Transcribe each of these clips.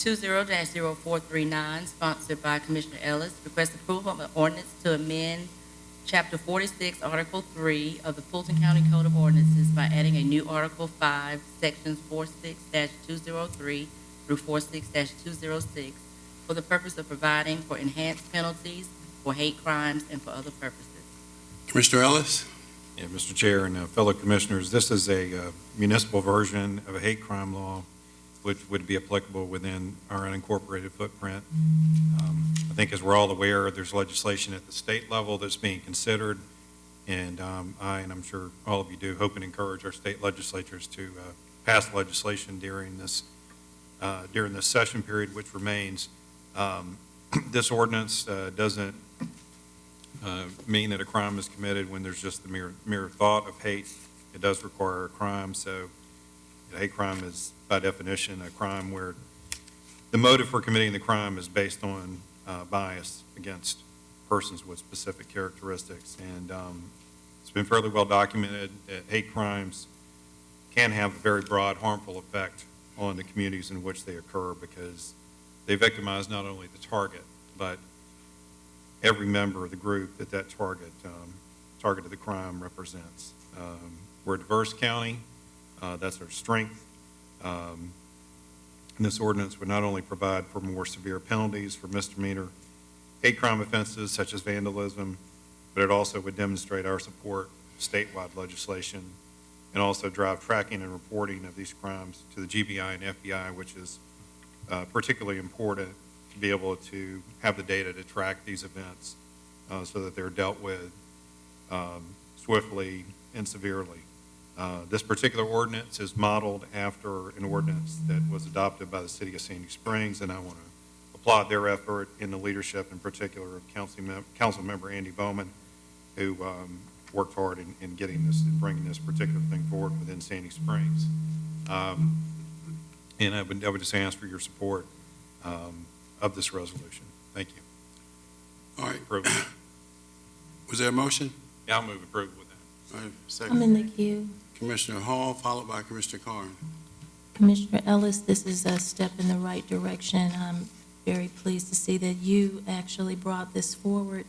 20-0439, sponsored by Commissioner Ellis, request approval of an ordinance to amend Chapter 46, Article 3 of the Fulton County Code of Ordinances by adding a new Article 5, Sections 46-203 through 46-206, for the purpose of providing for enhanced penalties for hate crimes and for other purposes. Commissioner Ellis? Yeah, Mr. Chair and fellow commissioners, this is a municipal version of a hate crime law which would be applicable within our unincorporated footprint. I think as we're all aware, there's legislation at the state level that's being considered, and and I'm sure all of you do, hope and encourage our state legislatures to pass legislation during this session period, which remains. This ordinance doesn't mean that a crime is committed when there's just the mere thought of hate. It does require a crime, so a hate crime is by definition a crime where the motive for committing the crime is based on bias against persons with specific characteristics. And it's been fairly well documented that hate crimes can have a very broad harmful effect on the communities in which they occur, because they victimize not only the target, but every member of the group that target of the crime represents. We're a diverse county. That's our strength. And this ordinance would not only provide for more severe penalties for misdemeanor hate crime offenses such as vandalism, but it also would demonstrate our support of statewide legislation and also drive tracking and reporting of these crimes to the GBI and FBI, which is particularly important to be able to have the data to track these events so that they're dealt with swiftly and severely. This particular ordinance is modeled after an ordinance that was adopted by the city of Sandy Springs, and I want to applaud their effort in the leadership, in particular, of Council Member Andy Bowman, who worked hard in getting this and bringing this particular thing forward within Sandy Springs. And I would just ask for your support of this resolution. Thank you. All right. Approval. Was there a motion? Yeah, I'll move approval with that. All right, I'm second. in the queue. Commissioner Hall, followed by Commissioner Carn. Commissioner Ellis, this is a step in the right direction. I'm very pleased to see that you actually brought this forward.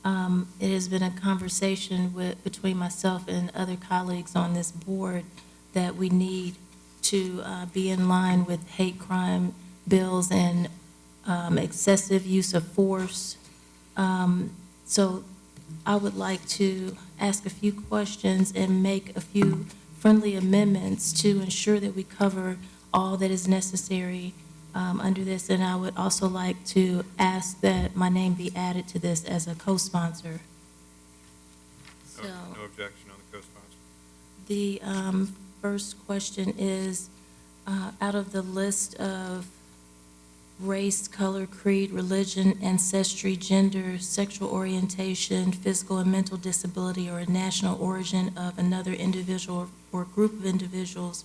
It has been a conversation between myself and other colleagues on this board that we need to be in line with hate crime bills and excessive use of force. So I would like to ask a few questions and make a few friendly amendments to ensure that we cover all that is necessary under this. And I would also like to ask that my name be added to this as a co-sponsor. So No objection on the co-sponsor. the first question is, out of the list of race, color, creed, religion, ancestry, gender, sexual orientation, physical and mental disability, or a national origin of another individual or group of individuals,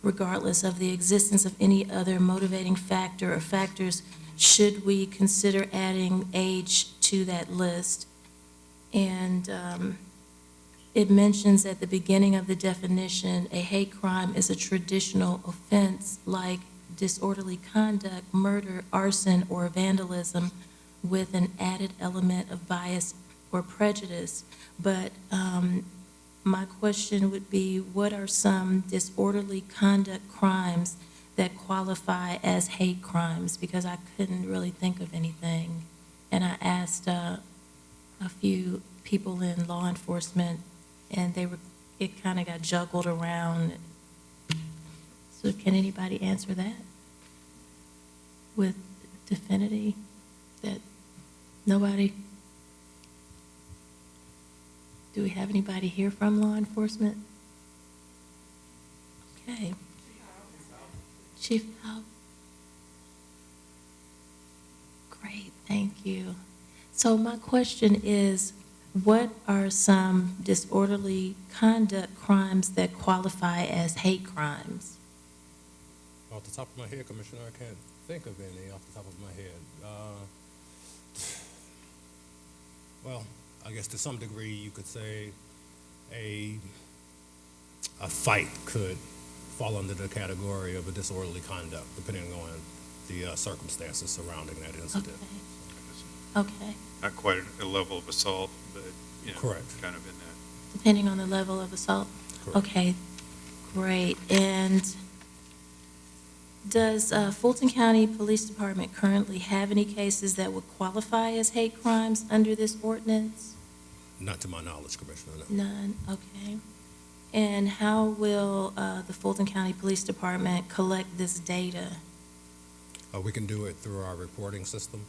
regardless of the existence of any other motivating factor or factors, should we consider adding age to that list? And it mentions at the beginning of the definition, a hate crime is a traditional offense like disorderly conduct, murder, arson, or vandalism with an added element of bias or prejudice. But my question would be, what are some disorderly conduct crimes that qualify as hate crimes? Because I couldn't really think of anything. And I asked a few people in law enforcement, and it kind of got juggled around. So can anybody answer that with definity? That nobody? Do we have anybody here from law enforcement? Okay. Chief Howe. Great, thank you. So my question is, what are some disorderly conduct crimes that qualify as hate crimes? Off the top of my head, Commissioner, I can't think of any off the top of my head. Well, I guess to some degree you could say a fight could fall under the category of a disorderly conduct, depending on the circumstances surrounding that incident. Okay, Not quite a level of assault, but, Correct. kind of in that. depending on the level of assault? Correct. Okay, great. And does Fulton County Police Department currently have any cases that would qualify as hate crimes under this ordinance? Not to my knowledge, Commissioner, no. None, okay. And how will the Fulton County Police Department collect this data? We can do it through our reporting system.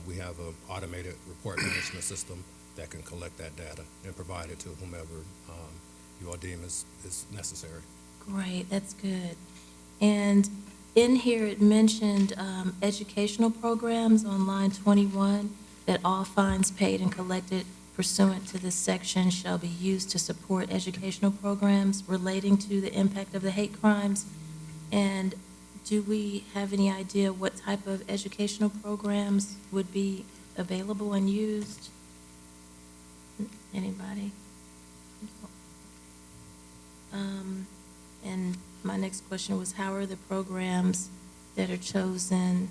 We have an automated report management system that can collect that data and provide it to whomever you all deem is necessary. Great, that's good. And in here, it mentioned educational programs on line 21, that all fines paid and collected pursuant to this section shall be used to support educational programs relating to the impact of the hate crimes. And do we have any idea what type of educational programs would be available and used? Anybody? And my next question was, how are the programs that are chosen,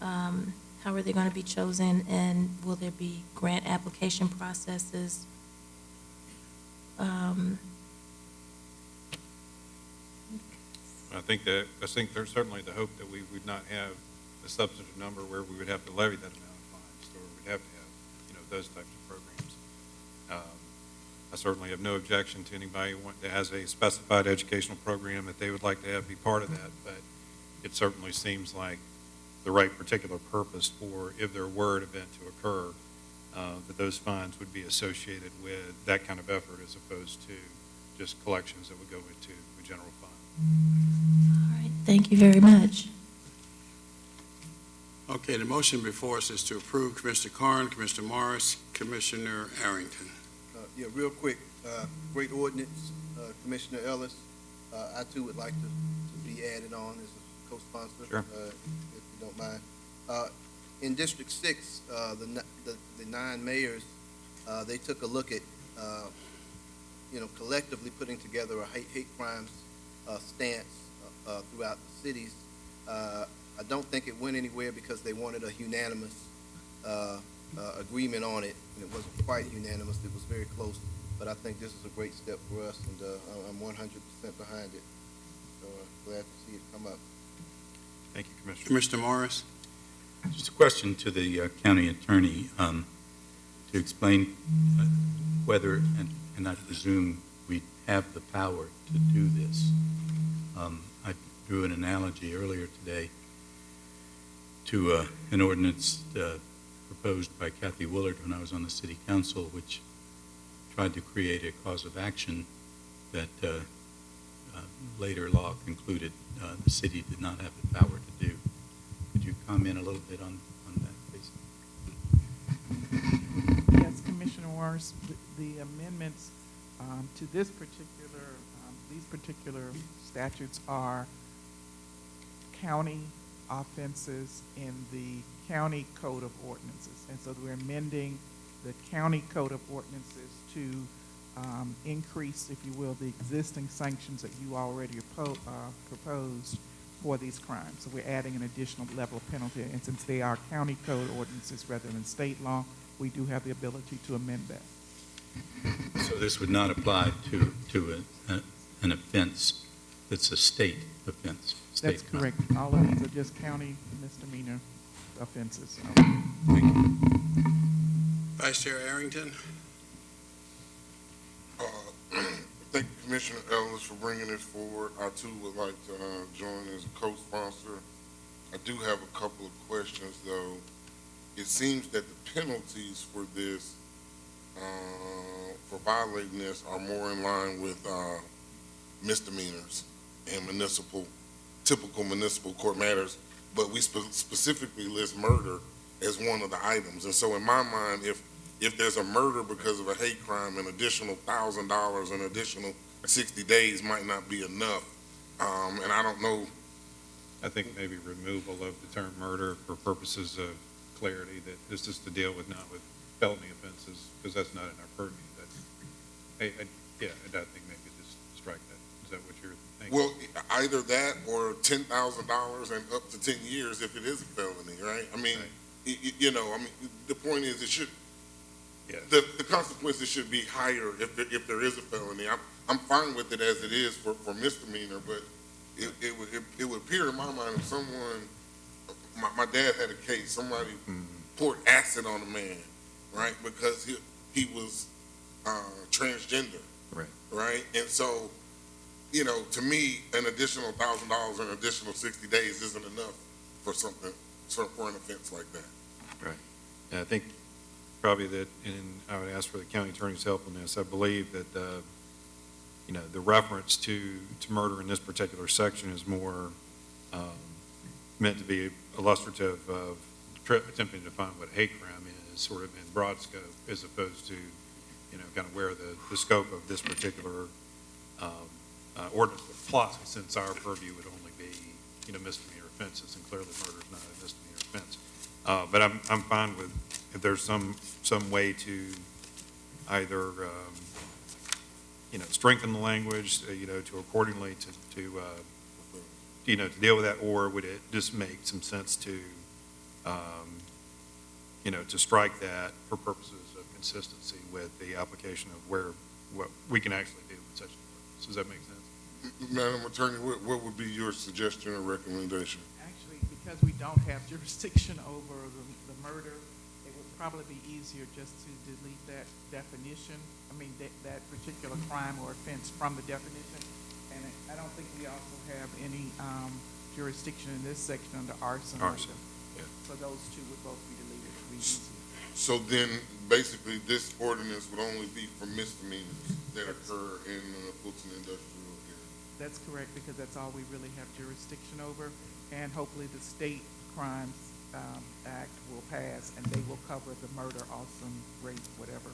how are they going to be chosen, and will there be grant application processes? I think there's certainly the hope that we would not have a substantive number where we would have to levy that amount of fines, or we'd have to have, those types of programs. I certainly have no objection to anybody that has a specified educational program that they would like to have be part of that, but it certainly seems like the right particular purpose for, if there were an event to occur, that those fines would be associated with that kind of effort as opposed to just collections that would go into the general fund. All right, thank you very much. Okay, the motion before us is to approve. Commissioner Carn, Commissioner Morris, Commissioner Arrington. Yeah, real quick, great ordinance, Commissioner Ellis. I too would like to be added on as a co-sponsor. Sure. If you don't mind. In District 6, the 9 mayors, they took a look at, collectively putting together a hate crimes stance throughout the cities. I don't think it went anywhere because they wanted a unanimous agreement on it, and it wasn't quite unanimous. It was very close, but I think this is a great step for us, and I'm 100% behind it. So glad to see it come up. Thank you, Commissioner. Commissioner Morris. Just a question to the county attorney to explain whether, and I presume we have the power to do this. I drew an analogy earlier today to an ordinance proposed by Kathy Willard when I was on the city council, which tried to create a cause of action that later law concluded the city did not have the power to do. Could you comment a little bit on that, please? Yes, Commissioner Morris, the amendments to these particular statutes are county offenses in the county code of ordinances. And so we're amending the county code of ordinances to increase, if you will, the existing sanctions that you already proposed for these crimes. So we're adding an additional level of penalty. And since they are county code ordinances rather than state law, we do have the ability to amend that. So this would not apply to an offense that's a state offense? That's state correct. All of these are just county misdemeanor offenses. Thank you. Vice Chair Arrington. Thank you, Commissioner Ellis, for bringing this forward. I too would like to join as a co-sponsor. I do have a couple of questions, though. It seems that the penalties for this, for violating this, are more in line with misdemeanors and typical municipal court matters, but we specifically list murder as one of the items. And so in my mind, if there's a murder because of a hate crime, an additional $1,000, an additional 60 days might not be enough. And I don't know. I think maybe removal of the term murder for purposes of clarity, that this is to deal with, not with felony offenses, because that's not in our purview. I think maybe just strike that. Is that what you're thinking? think. Well, either that or $10,000 and up to 10 years if it is a felony, right? I mean, you know, I mean, the point is, it should, Yeah. the consequences should be higher if there is a felony. I'm fine with it as it is for misdemeanor, but it would appear in my mind if someone, my dad had a case, somebody poured acid on a man, right, because he was transgender. Right. Right? And so, you know, to me, an additional $1,000 and an additional 60 days isn't enough for for an offense like that. Right. And I think probably that, and I would ask for the county attorney's help on this, I believe that, you know, the reference to murder in this particular section is more meant to be illustrative of attempting to define what hate crime is, sort of in broad scope, as opposed to, you know, kind of where the scope of this particular ordinance would apply, since our purview would only be, you know, misdemeanor offenses, and clearly murder is not a misdemeanor offense. But I'm fine with, if there's some way to either, you know, strengthen the language, you know, to accordingly to you know, to deal with that, or would it just make some sense to, you know, to strike that for purposes of consistency with the application of what we can actually do with such an ordinance? Does that make sense? Madam Attorney, what would be your suggestion or recommendation? Actually, because we don't have jurisdiction over the murder, it would probably be easier just to delete that definition, I mean, that particular crime or offense from the definition. And I don't think we also have any jurisdiction in this section under arson. Arson, either. So those two would both be deleted. It'd be easier. So then, basically, this ordinance would only be for misdemeanors that occur in Fulton Industrial Area. That's correct, because that's all we really have jurisdiction over. And hopefully the State Crimes Act will pass, and they will cover the murder, arson, rape, whatever.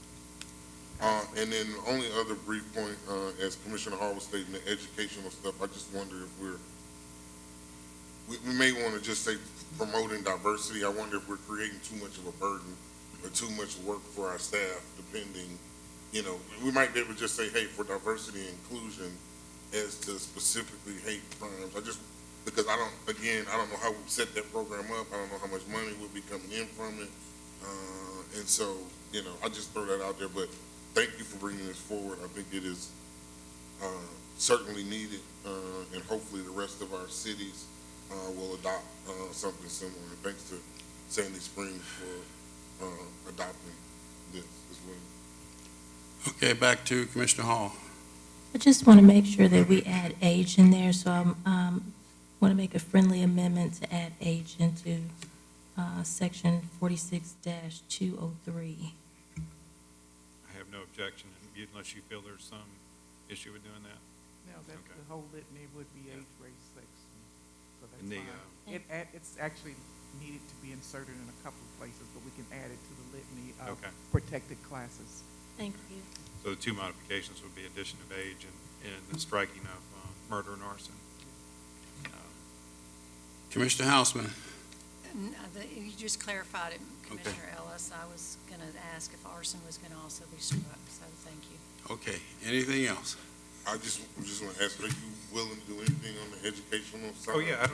And then the only other brief point, as Commissioner Hall was stating, the educational stuff, I just wonder if we may want to just say promoting diversity. I wonder if we're creating too much of a burden or too much work for our staff, depending, you know, we might be able to just say, hey, for diversity and inclusion as to specifically hate crimes. Because I don't know how we set that program up. I don't know how much money will be coming in from it. And so, you know, I just throw that out there, but thank you for bringing this forward. I think it is certainly needed, and hopefully the rest of our cities will adopt something similar. And thanks to Sandy Springs for adopting this as well. Okay, back to Commissioner Hall. I just want to make sure that we add age in there, so I want to make a friendly amendment to add age into section 46-203. I have no objection, unless you feel there's some issue with doing that. No, that's Okay. the whole litany would be age, race, sex. So that's And the, fine. It's actually needed to be inserted in a couple of places, but we can add it to the litany of Okay. protected classes. Thank you. So the two modifications would be addition of age and the striking of murder and arson. Commissioner Hausman. You just clarified it, Commissioner Ellis. I was going to ask if arson was going to also be struck, so thank you. Okay, anything else? I just want to ask, are you willing to do anything on the educational side? Oh, yeah,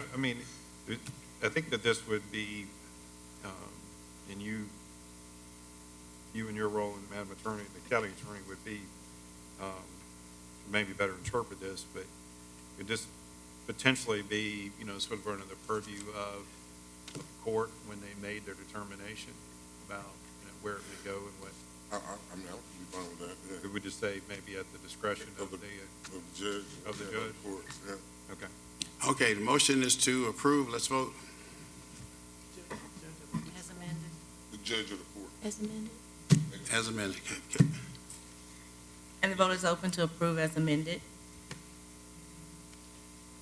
I think that this would be, and you in your role in Madam Attorney, the county attorney would be, maybe better interpret this, but it could just potentially be, you know, sort of under the purview of the court when they made their determination about, you know, where it may go and what. I mean, I would be fine with that, yeah. It would just say maybe at the discretion of the judge. Of the yeah, judge? Of course, yeah. okay. Okay, the motion is to approve. Let's vote. As amended. The judge of the court. As amended? As amended. And the vote is open to approve as amended,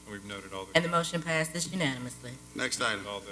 We've noted all the. and the motion passes unanimously. Next item. all the